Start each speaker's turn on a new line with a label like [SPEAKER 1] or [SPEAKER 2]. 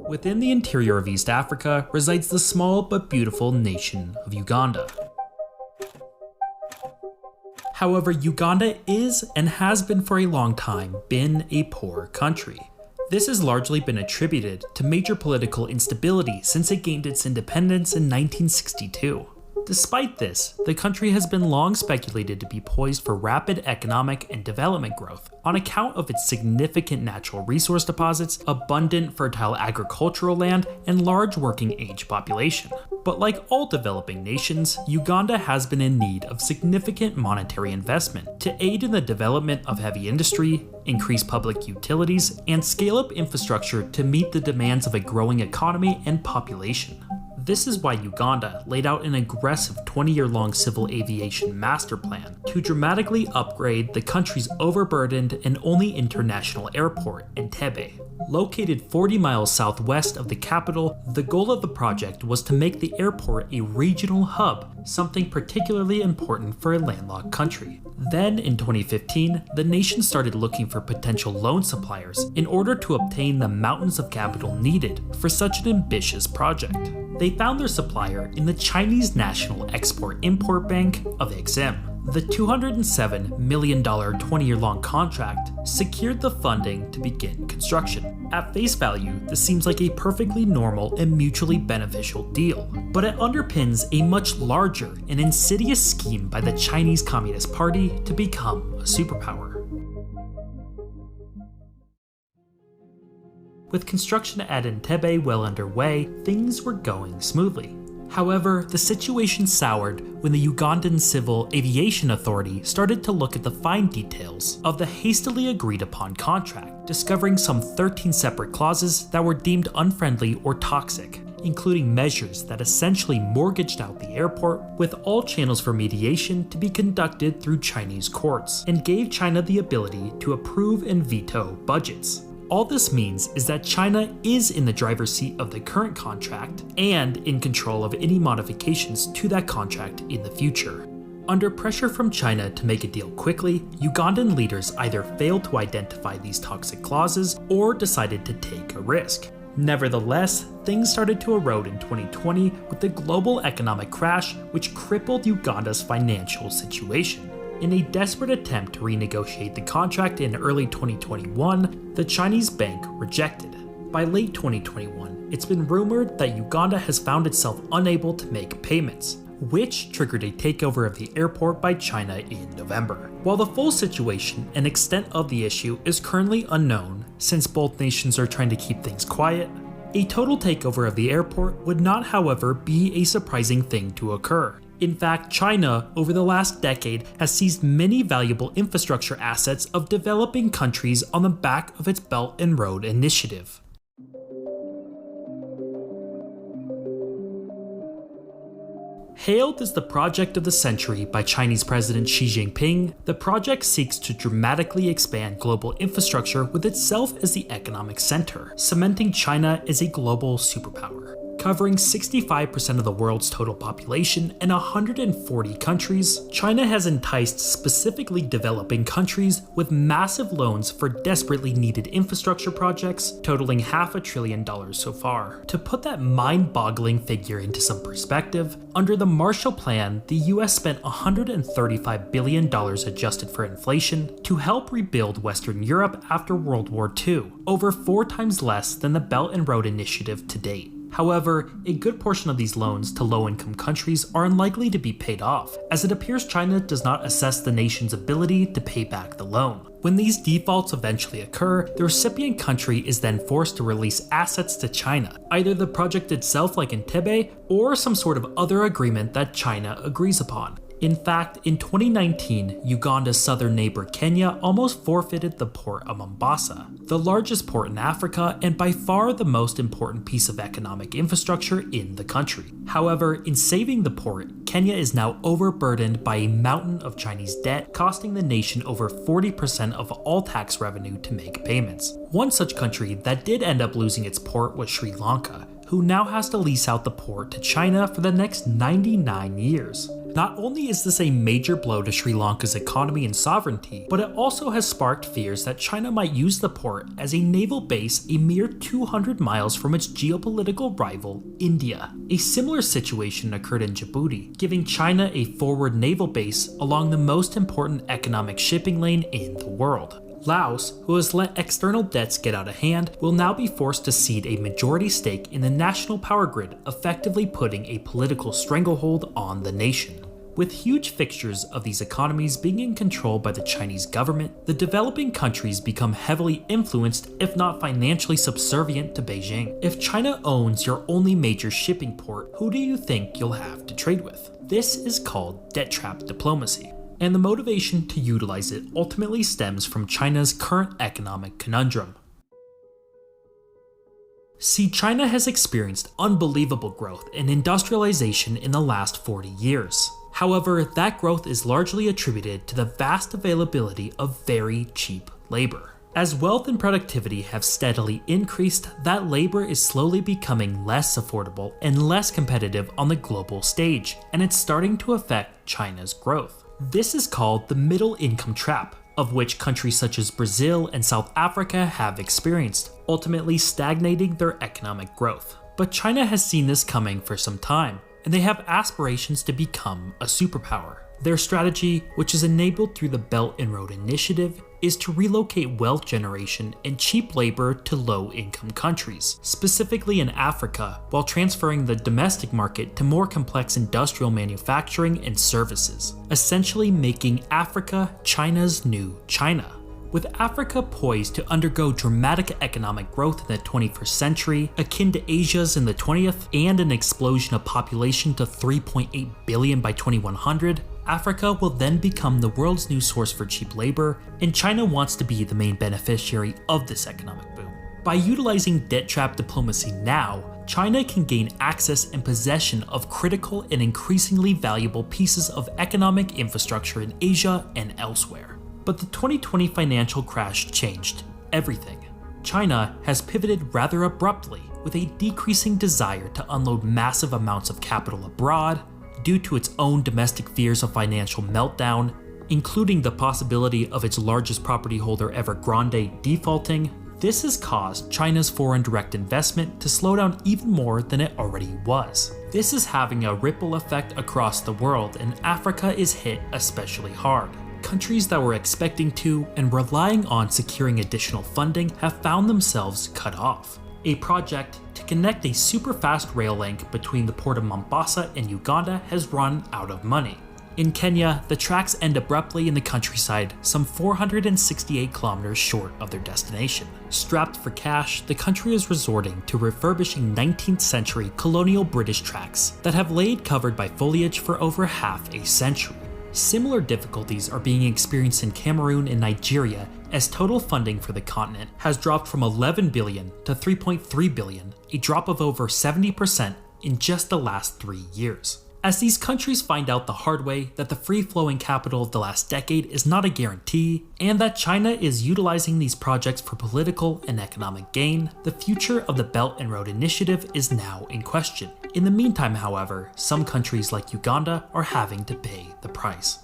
[SPEAKER 1] Within the interior of East Africa resides the small but beautiful nation of Uganda. However, Uganda is and has been for a long time been a poor country. This has largely been attributed to major political instability since it gained its independence in 1962. Despite this, the country has been long speculated to be poised for rapid economic and development growth on account of its significant natural resource deposits, abundant fertile agricultural land, and large working age population. But like all developing nations, Uganda has been in need of significant monetary investment to aid in the development of heavy industry, increase public utilities, and scale up infrastructure to meet the demands of a growing economy and population. This is why Uganda laid out an aggressive 20-year-long civil aviation master plan to dramatically upgrade the country's overburdened and only international airport, Entebbe. Located 40 miles southwest of the capital, the goal of the project was to make the airport a regional hub, something particularly important for a landlocked country. Then, in 2015, the nation started looking for potential loan suppliers in order to obtain the mountains of capital needed for such an ambitious project. They found their supplier in the Chinese National Export-Import Bank of Exim. The $207 million 20-year-long contract secured the funding to begin construction. At face value, this seems like a perfectly normal and mutually beneficial deal, but it underpins a much larger and insidious scheme by the Chinese Communist Party to become a superpower. With construction at Entebbe well underway, things were going smoothly. However, the situation soured when the Ugandan Civil Aviation Authority started to look at the fine details of the hastily agreed upon contract, discovering some 13 separate clauses that were deemed unfriendly or toxic, including measures that essentially mortgaged out the airport, with all channels for mediation to be conducted through Chinese courts, and gave China the ability to approve and veto budgets. All this means is that China is in the driver's seat of the current contract and in control of any modifications to that contract in the future. Under pressure from China to make a deal quickly, Ugandan leaders either failed to identify these toxic clauses or decided to take a risk. Nevertheless, things started to erode in 2020 with the global economic crash, which crippled Uganda's financial situation. In a desperate attempt to renegotiate the contract in early 2021, the Chinese bank rejected. By late 2021, it's been rumored that Uganda has found itself unable to make payments, which triggered a takeover of the airport by China in November. While the full situation and extent of the issue is currently unknown, since both nations are trying to keep things quiet, a total takeover of the airport would not, however, be a surprising thing to occur. In fact, China, over the last decade, has seized many valuable infrastructure assets of developing countries on the back of its Belt and Road Initiative. Hailed as the project of the century by Chinese President Xi Jinping, the project seeks to dramatically expand global infrastructure with itself as the economic center, cementing China as a global superpower. Covering 65% of the world's total population and 140 countries, China has enticed specifically developing countries with massive loans for desperately needed infrastructure projects, totaling $500 billion so far. To put that mind-boggling figure into some perspective, under the Marshall Plan, the US spent $135 billion adjusted for inflation to help rebuild Western Europe after World War II, over 4 times less than the Belt and Road Initiative to date. However, a good portion of these loans to low-income countries are unlikely to be paid off, as it appears China does not assess the nation's ability to pay back the loan. When these defaults eventually occur, the recipient country is then forced to release assets to China, either the project itself like Entebbe, or some sort of other agreement that China agrees upon. In fact, in 2019, Uganda's southern neighbor Kenya almost forfeited the port of Mombasa, the largest port in Africa and by far the most important piece of economic infrastructure in the country. However, in saving the port, Kenya is now overburdened by a mountain of Chinese debt, costing the nation over 40% of all tax revenue to make payments. One such country that did end up losing its port was Sri Lanka, who now has to lease out the port to China for the next 99 years. Not only is this a major blow to Sri Lanka's economy and sovereignty, but it also has sparked fears that China might use the port as a naval base a mere 200 miles from its geopolitical rival, India. A similar situation occurred in Djibouti, giving China a forward naval base along the most important economic shipping lane in the world. Laos, who has let external debts get out of hand, will now be forced to cede a majority stake in the national power grid, effectively putting a political stranglehold on the nation. With huge fixtures of these economies being in control by the Chinese government, the developing countries become heavily influenced, if not financially subservient, to Beijing. If China owns your only major shipping port, who do you think you'll have to trade with? This is called debt trap diplomacy, and the motivation to utilize it ultimately stems from China's current economic conundrum. See, China has experienced unbelievable growth and industrialization in the last 40 years. However, that growth is largely attributed to the vast availability of very cheap labor. As wealth and productivity have steadily increased, that labor is slowly becoming less affordable and less competitive on the global stage, and it's starting to affect China's growth. This is called the middle income trap, of which countries such as Brazil and South Africa have experienced, ultimately stagnating their economic growth. But China has seen this coming for some time, and they have aspirations to become a superpower. Their strategy, which is enabled through the Belt and Road Initiative, is to relocate wealth generation and cheap labor to low-income countries, specifically in Africa, while transferring the domestic market to more complex industrial manufacturing and services, essentially making Africa China's new China. With Africa poised to undergo dramatic economic growth in the 21st century, akin to Asia's in the 20th, and an explosion of population to 3.8 billion by 2100, Africa will then become the world's new source for cheap labor, and China wants to be the main beneficiary of this economic boom. By utilizing debt trap diplomacy now, China can gain access and possession of critical and increasingly valuable pieces of economic infrastructure in Asia and elsewhere. But the 2020 financial crash changed everything. China has pivoted rather abruptly, with a decreasing desire to unload massive amounts of capital abroad due to its own domestic fears of financial meltdown, including the possibility of its largest property holder Evergrande defaulting. This has caused China's foreign direct investment to slow down even more than it already was. This is having a ripple effect across the world, and Africa is hit especially hard. Countries that were expecting to and relying on securing additional funding have found themselves cut off. A project to connect a super fast rail link between the port of Mombasa and Uganda has run out of money. In Kenya, the tracks end abruptly in the countryside, some 468 kilometers short of their destination. Strapped for cash, the country is resorting to refurbishing 19th century colonial British tracks that have laid covered by foliage for over half a century. Similar difficulties are being experienced in Cameroon and Nigeria, as total funding for the continent has dropped from 11 billion to 3.3 billion, a drop of over 70% in just the last 3 years. As these countries find out the hard way that the free-flowing capital of the last decade is not a guarantee, and that China is utilizing these projects for political and economic gain, the future of the Belt and Road Initiative is now in question. In the meantime, however, some countries like Uganda are having to pay the price.